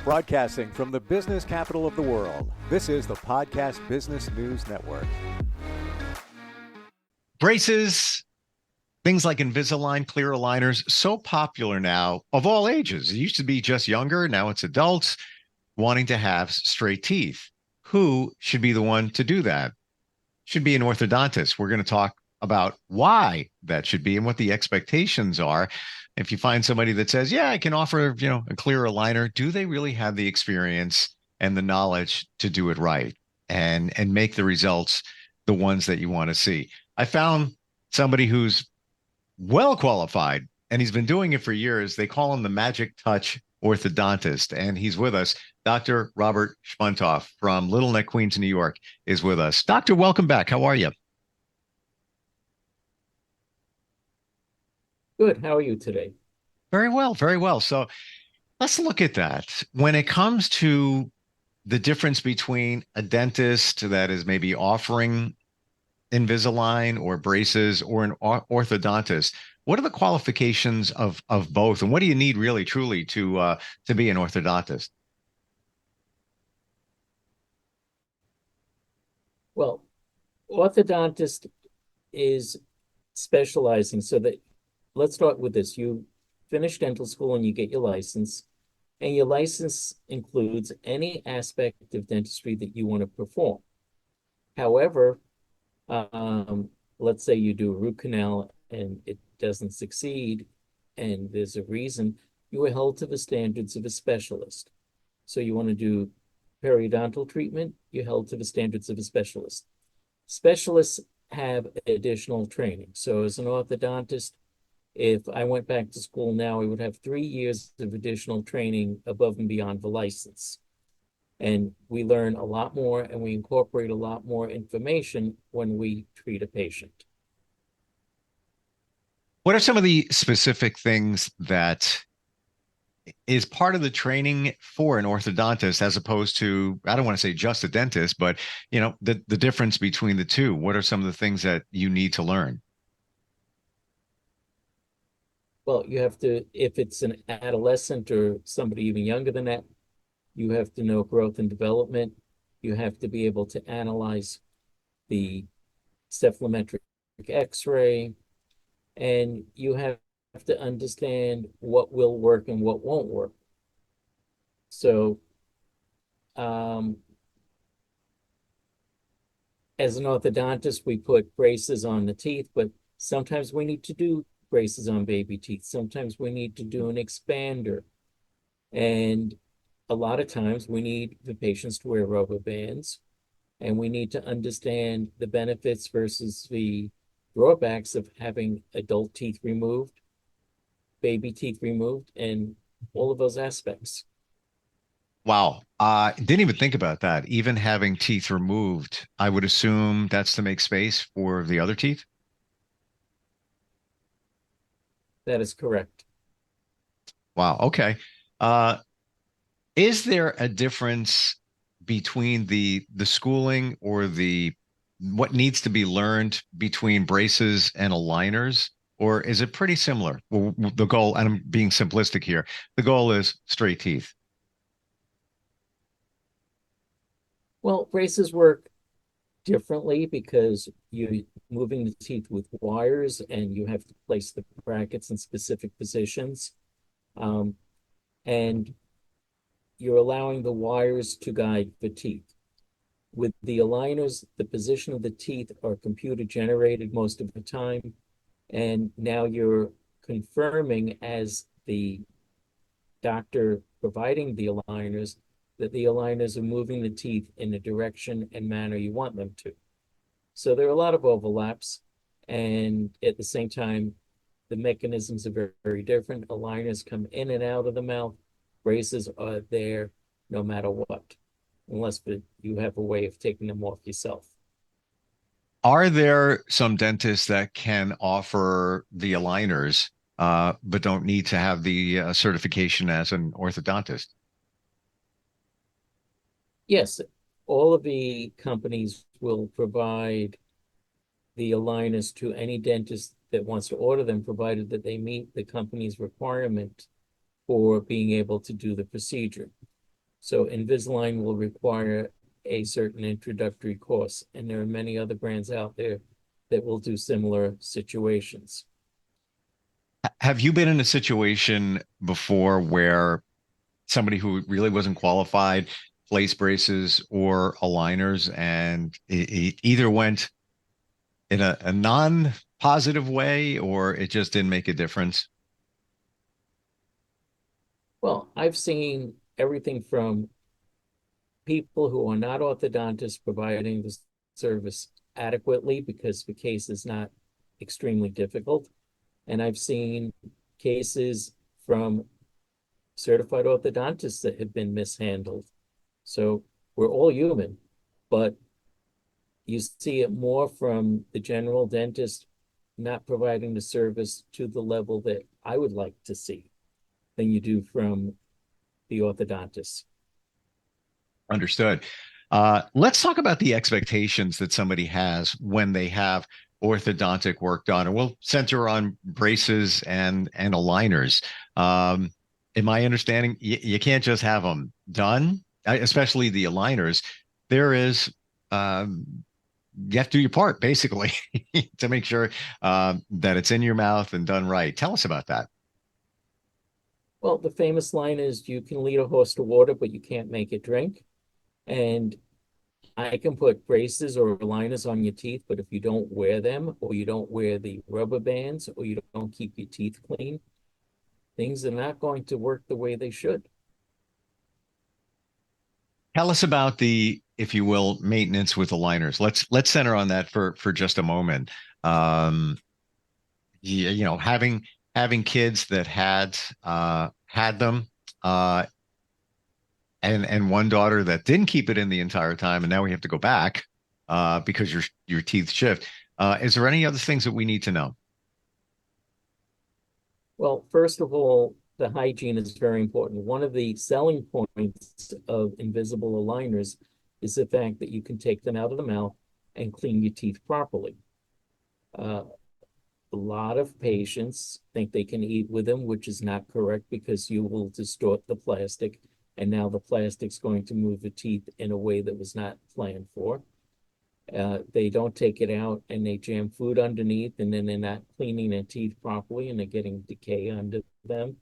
Broadcasting from the business capital of the world, this is the Podcast Business News Network. Braces, things like Invisalign, clear aligners, so popular now of all ages. It used to be just younger. Now it's adults wanting to have straight teeth. Who should be the one to do that? Should be an orthodontist. We're going to talk about why that should be and what the expectations are. If you find somebody that says, yeah, I can offer, a clear aligner, do they really have the experience and the knowledge to do it right and make the results the ones that you want to see? I found somebody who's well qualified and he's been doing it for years. They call him the Magic Touch orthodontist, and he's with us. Dr. Robert Shpuntoff from Little Neck, Queens, New York is with us. Doctor, welcome back. How are you? Good. How are you today? Very well, very well. So let's look at that. When it comes to the difference between a dentist that is maybe offering Invisalign or braces or an orthodontist, what are the qualifications of both, and what do you need really truly to be an orthodontist? Well, orthodontist is specializing so that let's start with this. You finish dental school and you get your license, and your license includes any aspect of dentistry that you want to perform. However, let's say you do a root canal and it doesn't succeed, and there's a reason, you are held to the standards of a specialist. So you want to do periodontal treatment, you're held to the standards of a specialist. Specialists have additional training. So as an orthodontist, if I went back to school now, I would have 3 years of additional training above and beyond the license. And we learn a lot more and we incorporate a lot more information when we treat a patient. What are some of the specific things that is part of the training for an orthodontist as opposed to, I don't want to say just a dentist, but the difference between the two? What are some of the things that you need to learn? Well, you have to, if it's an adolescent or somebody even younger than that, you have to know growth and development. You have to be able to analyze the cephalometric X-ray, and you have to understand what will work and what won't work. So, as an orthodontist, we put braces on the teeth, but sometimes we need to do braces on baby teeth. Sometimes we need to do an expander. And a lot of times we need the patients to wear rubber bands, and we need to understand the benefits versus the drawbacks of having adult teeth removed, baby teeth removed, and all of those aspects. Wow. Didn't even think about that. Even having teeth removed, I would assume that's to make space for the other teeth. That is correct. Wow. Okay. Uh, is there a difference between the schooling or the what needs to be learned between braces and aligners, or is it pretty similar? Well, the goal, and I'm being simplistic here, the goal is straight teeth. Well, braces work differently because you're moving the teeth with wires and you have to place the brackets in specific positions. And you're allowing the wires to guide the teeth. With the aligners, the position of the teeth are computer generated most of the time. And now you're confirming as the doctor providing the aligners that the aligners are moving the teeth in the direction and manner you want them to. So there are a lot of overlaps. And at the same time, the mechanisms are very, very different. Aligners come in and out of the mouth. Braces are there no matter what, unless you have a way of taking them off yourself. Are there some dentists that can offer the aligners, but don't need to have the certification as an orthodontist? Yes, all of the companies will provide the aligners to any dentist that wants to order them, provided that they meet the company's requirement for being able to do the procedure. So Invisalign will require a certain introductory course, and there are many other brands out there that will do similar situations. Have you been in a situation before where somebody who really wasn't qualified placed braces or aligners and it either went in a non-positive way or it just didn't make a difference? Well, I've seen everything from people who are not orthodontists providing the service adequately because the case is not extremely difficult. And I've seen cases from certified orthodontists that have been mishandled. So we're all human, but you see it more from the general dentist not providing the service to the level that I would like to see than you do from the orthodontist. Understood. Let's talk about the expectations that somebody has when they have orthodontic work done, and we'll center on braces and aligners. In my understanding, you can't just have them done, especially the aligners. There is you have to do your part basically to make sure that it's in your mouth and done right. Tell us about that. Well, the famous line is you can lead a horse to water, but you can't make it drink. And I can put braces or aligners on your teeth, but if you don't wear them, or you don't wear the rubber bands, or you don't keep your teeth clean, things are not going to work the way they should. Tell us about the, if you will, maintenance with aligners. Let's center on that for just a moment. You know, having kids that had them, uh, and one daughter that didn't keep it in the entire time, and now we have to go back because your teeth shift. Is there any other things that we need to know? Well, first of all, the hygiene is very important. One of the selling points of invisible aligners is the fact that you can take them out of the mouth and clean your teeth properly. Uh, a lot of patients think they can eat with them, which is not correct because you will distort the plastic, and now the plastic's going to move the teeth in a way that was not planned for. They don't take it out and they jam food underneath, and then they're not cleaning their teeth properly and they're getting decay under them.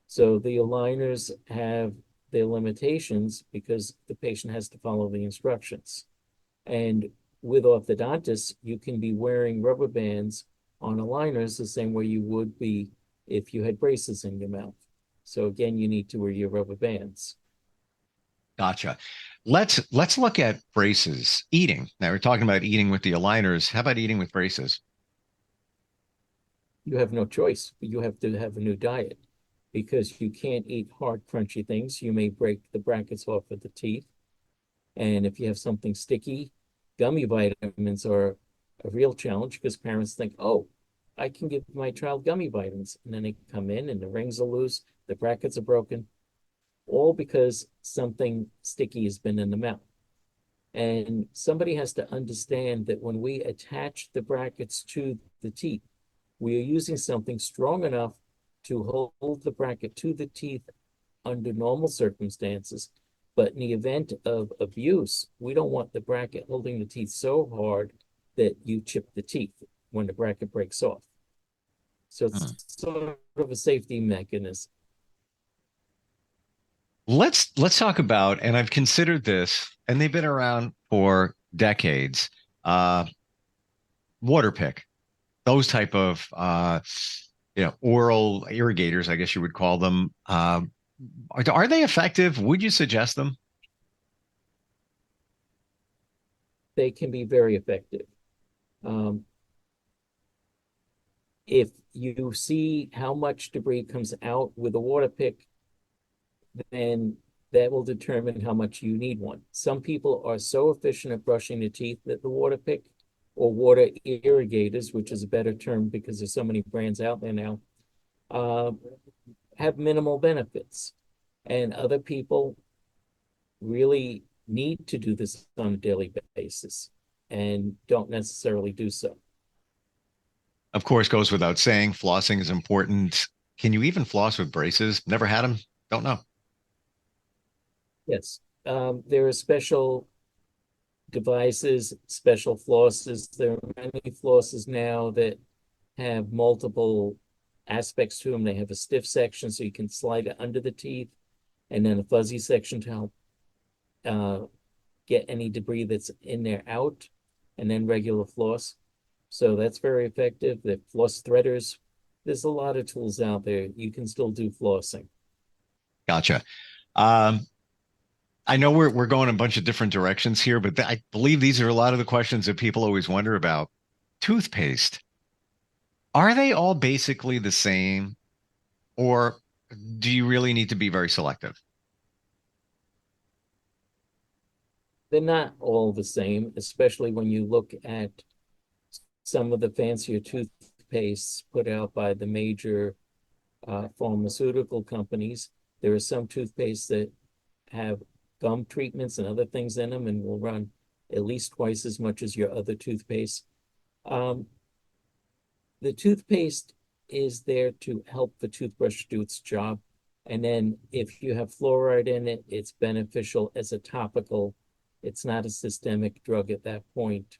So the aligners have their limitations because the patient has to follow the instructions. And with orthodontists, you can be wearing rubber bands on aligners the same way you would be if you had braces in your mouth. So again, you need to wear your rubber bands. Gotcha. Let's look at braces. Eating. Now we're talking about eating with the aligners. How about eating with braces? You have no choice. You have to have a new diet because you can't eat hard, crunchy things. You may break the brackets off of the teeth. And if you have something sticky, gummy vitamins are a real challenge because parents think, oh, I can give my child gummy vitamins. And then they come in and the rings are loose, the brackets are broken, all because something sticky has been in the mouth. And somebody has to understand that when we attach the brackets to the teeth, we are using something strong enough to hold the bracket to the teeth under normal circumstances. But in the event of abuse, we don't want the bracket holding the teeth so hard that you chip the teeth when the bracket breaks off. So Hmm. it's sort of a safety mechanism. Let's talk about, and I've considered this, and they've been around for decades. Uh, Water pick, those type of oral irrigators, I guess you would call them. Are they effective? Would you suggest them? They can be very effective. Um, if you see how much debris comes out with a water pick, then that will determine how much you need one. Some people are so efficient at brushing their teeth that the water pick or water irrigators, which is a better term because there's so many brands out there now, uh, have minimal benefits. And other people really need to do this on a daily basis and don't necessarily do so. Of course, goes without saying, flossing is important. Can you even floss with braces? Never had them. Don't know. Yes. There are special devices, special flosses. There are many flosses now that have multiple aspects to them. They have a stiff section so you can slide it under the teeth, and then a fuzzy section to help uh, get any debris that's in there out, and then regular floss. So that's very effective. The floss threaders, there's a lot of tools out there. You can still do flossing. Gotcha. Um, I know we're going a bunch of different directions here, but I believe these are a lot of the questions that people always wonder about. Toothpaste. Are they all basically the same, or do you really need to be very selective? They're not all the same, especially when you look at some of the fancier toothpastes put out by the major pharmaceutical companies. There are some toothpastes that have gum treatments and other things in them and will run at least twice as much as your other toothpaste. Um, the toothpaste is there to help the toothbrush do its job. And then if you have fluoride in it, it's beneficial as a topical. It's not a systemic drug at that point.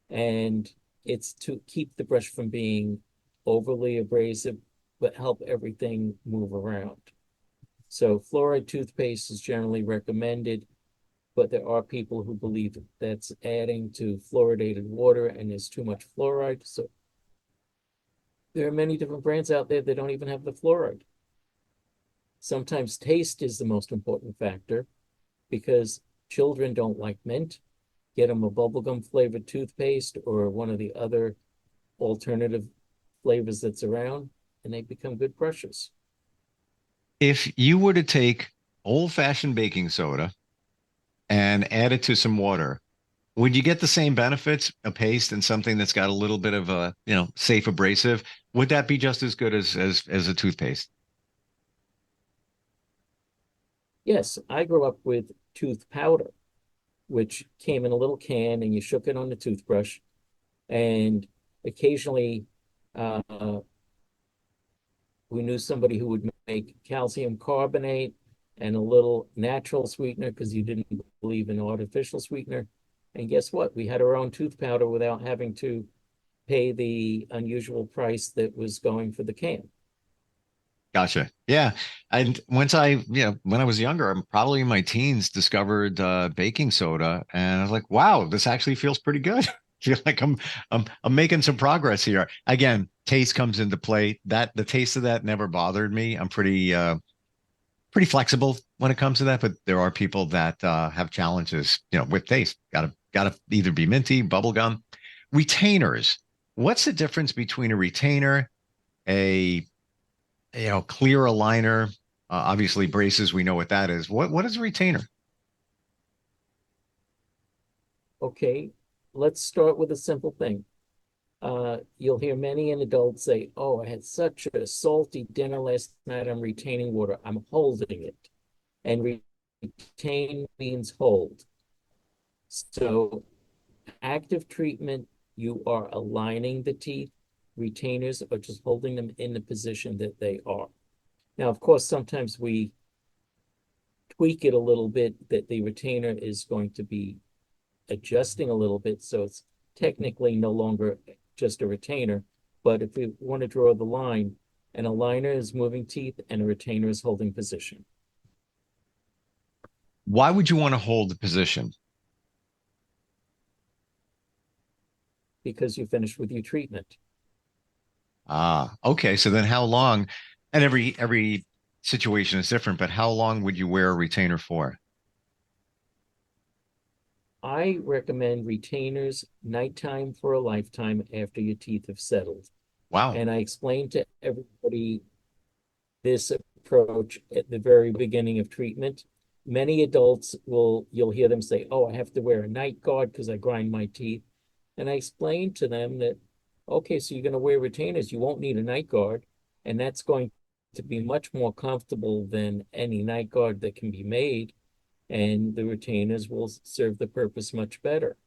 And it's to keep the brush from being overly abrasive, but help everything move around. So fluoride toothpaste is generally recommended, but there are people who believe that's adding to fluoridated water and there's too much fluoride. So there are many different brands out there that don't even have the fluoride. Sometimes taste is the most important factor because children don't like mint. Get them a bubblegum flavored toothpaste or one of the other alternative flavors that's around, and they become good brushes. If you were to take old-fashioned baking soda and add it to some water, would you get the same benefits, a paste and something that's got a little bit of a, safe abrasive? Would that be just as good as a toothpaste? Yes, I grew up with tooth powder, which came in a little can and you shook it on the toothbrush. And occasionally, uh, we knew somebody who would make calcium carbonate and a little natural sweetener because you didn't believe in artificial sweetener. And guess what? We had our own tooth powder without having to pay the unusual price that was going for the can. Gotcha. Yeah. And once when I was younger, I'm probably in my teens, discovered baking soda, and I was like, wow, this actually feels pretty good. Feel like I'm making some progress here. Again, taste comes into play. That the taste of that never bothered me. I'm pretty flexible when it comes to that, but there are people that have challenges, with taste. Gotta either be minty, bubblegum. Retainers. What's the difference between a retainer, a clear aligner, obviously braces, we know what that is. What is a retainer? Okay, let's start with a simple thing. You'll hear many an adult say, "Oh, I had such a salty dinner last night. I'm retaining water. I'm holding it." And retain means hold. So active treatment, you are aligning the teeth. Retainers are just holding them in the position that they are. Now, of course, sometimes we tweak it a little bit that the retainer is going to be adjusting a little bit. So it's technically no longer just a retainer. But if we want to draw the line, an aligner is moving teeth and a retainer is holding position Why would you want to hold the position? because you finished with your treatment. Ah, okay. So then how long, and every situation is different, but how long would you wear a retainer for? I recommend retainers nighttime for a lifetime after your teeth have settled. Wow. And I explained to everybody this approach at the very beginning of treatment. Many adults you'll hear them say, "Oh, I have to wear a night guard because I grind my teeth." And I explained to them that, okay, so you're going to wear retainers, you won't need a night guard. And that's going to be much more comfortable than any night guard that can be made. And the retainers will serve the purpose much better.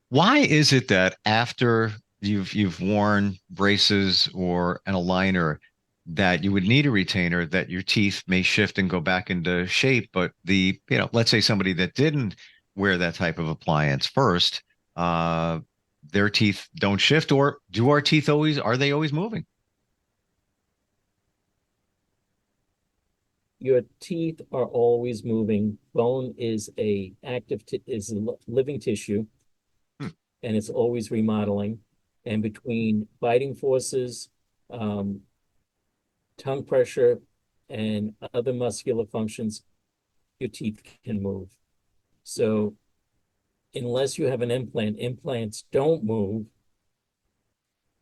Why is it that after you've worn braces or an aligner, that you would need a retainer, that your teeth may shift and go back into shape. But let's say somebody that didn't wear that type of appliance first, uh, their teeth don't shift, or do our teeth are they always moving? Your teeth are always moving. Bone is is a living tissue, Hmm. and it's always remodeling. And between biting forces, um, tongue pressure, and other muscular functions, your teeth can move. So unless you have an implant, implants don't move.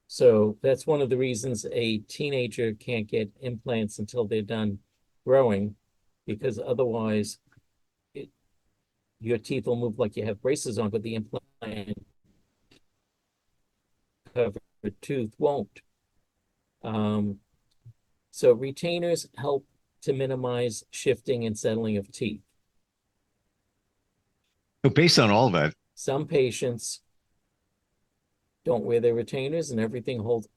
So that's one of the reasons a teenager can't get implants until they're done growing, because otherwise your teeth will move like you have braces on, but the implant covered tooth won't. Um, so retainers help to minimize shifting and settling of teeth. So based on all that, Some patients don't wear their retainers and everything holds.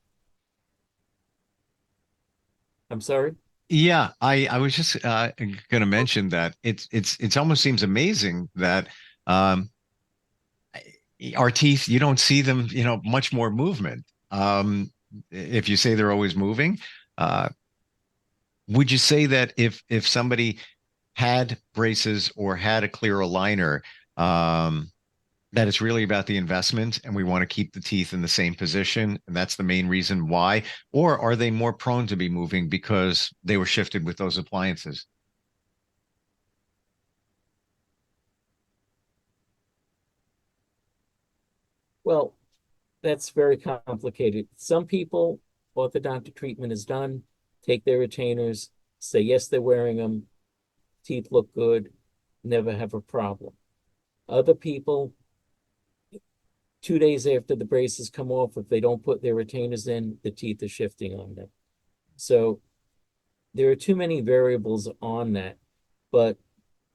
I'm sorry? yeah, I was just going to mention that it's almost seems amazing that um, our teeth, you don't see them, much more movement. If you say they're always moving, uh, would you say that if somebody had braces or had a clear aligner, um, that it's really about the investment and we want to keep the teeth in the same position, and that's the main reason why? Or are they more prone to be moving because they were shifted with those appliances? Well, that's very complicated. Some people, orthodontic treatment is done, take their retainers, say yes, they're wearing them, teeth look good, never have a problem. Other people, 2 days after the braces come off, if they don't put their retainers in, the teeth are shifting on them. So there are too many variables on that. But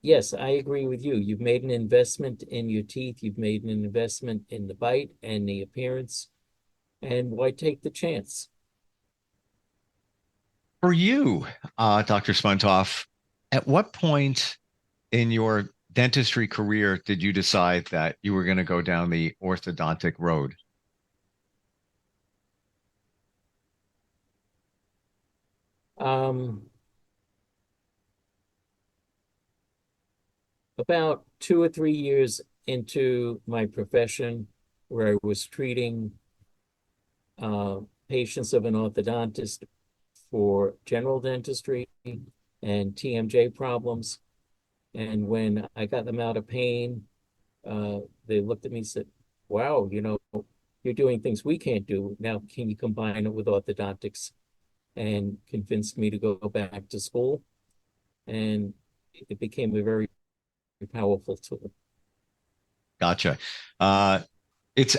yes, I agree with you. You've made an investment in your teeth, you've made an investment in the bite and the appearance, and why take the chance? For you, Dr. Spuntoff, at what point in your dentistry career did you decide that you were going to go down the orthodontic road? Um, about 2 or 3 years into my profession, where I was treating uh, patients of an orthodontist for general dentistry and TMJ problems. And when I got them out of pain, they looked at me and said, wow, you're doing things we can't do. Now, can you combine it with orthodontics? And convinced me to go back to school. And it became a very powerful tool. Gotcha. Uh,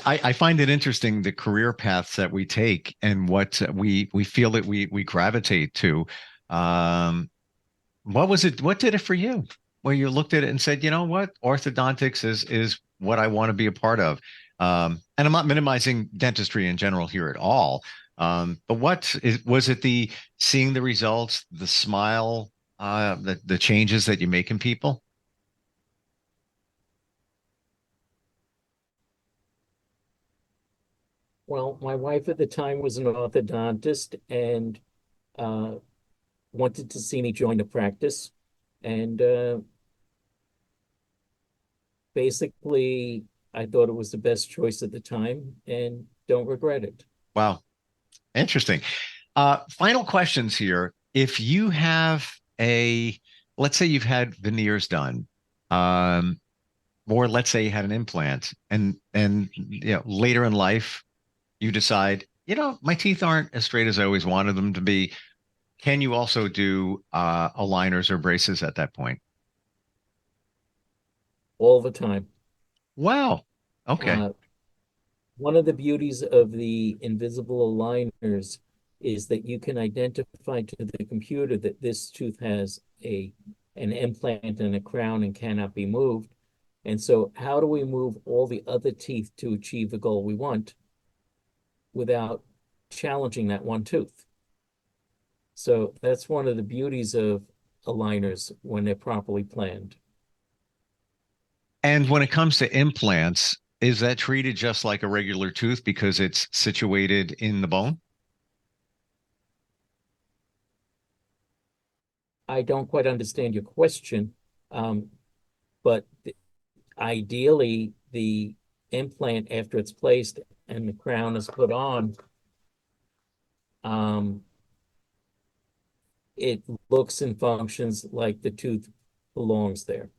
I find it interesting the career paths that we take and what we feel that we gravitate to. Um, what was it? What did it for you? Where you looked at it and said, you know what, orthodontics is what I want to be a part of. And I'm not minimizing dentistry in general here at all. But was it the seeing the results, the smile, the changes that you make in people? Well, my wife at the time was an orthodontist and uh, wanted to see me join the practice. And basically, I thought it was the best choice at the time and don't regret it. Wow, interesting. Final questions here. If you have let's say you've had veneers done, um, or let's say you had an implant, and later in life you decide, my teeth aren't as straight as I always wanted them to be. Can you also do aligners or braces at that point? All the time. Wow. Okay. Uh, One of the beauties of the invisible aligners is that you can identify to the computer that this tooth has an implant and a crown and cannot be moved. And so how do we move all the other teeth to achieve the goal we want without challenging that one tooth? So that's one of the beauties of aligners when they're properly planned. And when it comes to implants, is that treated just like a regular tooth because it's situated in the bone? I don't quite understand your question, but ideally, the implant, after it's placed and the crown is put on, it looks and functions like the tooth belongs there.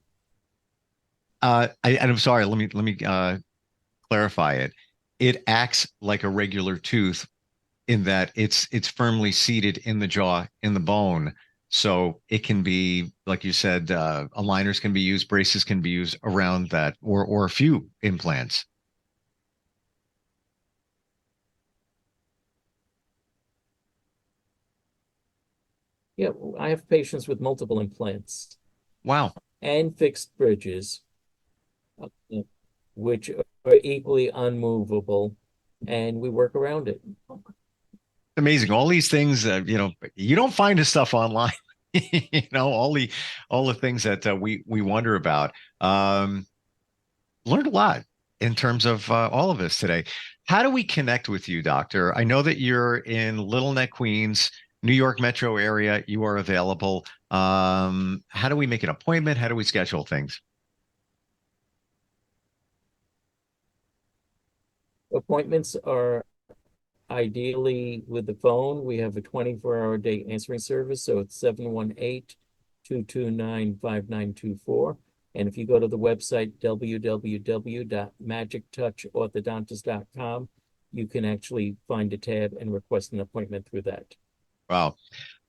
I'm sorry. Let me clarify it. It acts like a regular tooth in that it's firmly seated in the jaw, in the bone. So it can be, like you said, aligners can be used, braces can be used around that, or a few implants. Yeah, I have patients with multiple implants Wow. and fixed bridges, uh, which are equally unmovable, and we work around it. Amazing. All these things, you don't find this stuff online. All the things that we wonder about. Learned a lot in terms of all of this today. How do we connect with you, doctor? I know that you're in Little Neck, Queens, New York metro area. You are available. How do we make an appointment? How do we schedule things? Appointments are ideally with the phone. We have a 24-hour day answering service, so it's 718-229-5924. And if you go to the website, www.magictouchorthodontist.com, you can actually find a tab and request an appointment through that. Wow.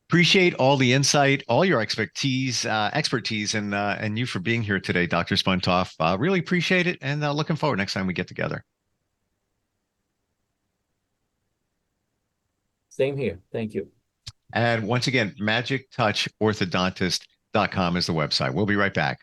Appreciate all the insight, all your expertise, and you for being here today, Dr. Shpuntoff. Really appreciate it, and looking forward next time we get together. Same here. Thank you. And once again, magictouchorthodontist.com is the website. We'll be right back.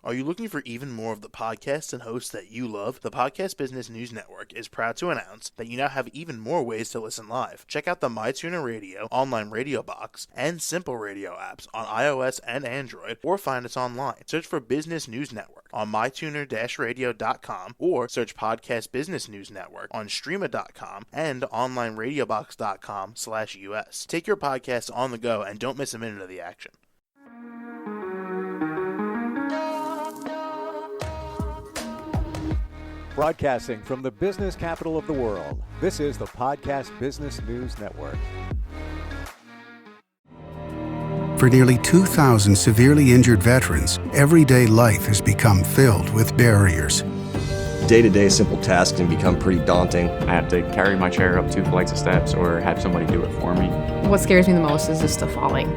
Are you looking for even more of the podcasts and hosts that you love? The Podcast Business News Network is proud to announce that you now have even more ways to listen live. Check out the MyTuner Radio, online radio box, and Simple Radio apps on iOS and Android, or find us online. Search for Business News Network on mytuner-radio.com, or search Podcast Business News Network on streama.com and onlineradiobox.com/US. Take your podcast on the go and don't miss a minute of the action. Broadcasting from the business capital of the world, this is the Podcast Business News Network. For nearly 2,000 severely injured veterans, everyday life has become filled with barriers. Day-to-day simple tasks can become pretty daunting. I have to carry my chair up 2 flights of steps or have somebody do it for me. What scares me the most is just the falling.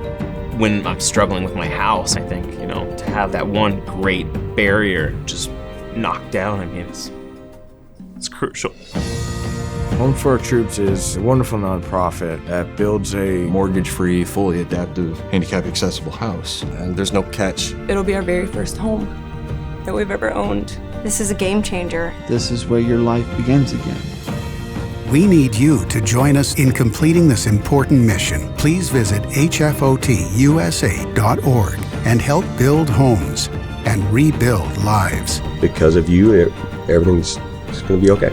When I'm struggling with my house, I think, to have that one great barrier just knocked down, it's crucial. Home for Our Troops is a wonderful nonprofit that builds a mortgage-free, fully adaptive, handicap-accessible house. And there's no catch. It'll be our very first home that we've ever owned. This is a game changer. This is where your life begins again. We need you to join us in completing this important mission. Please visit hfotusa.org and help build homes and rebuild lives. Because of you, everything's going to be okay.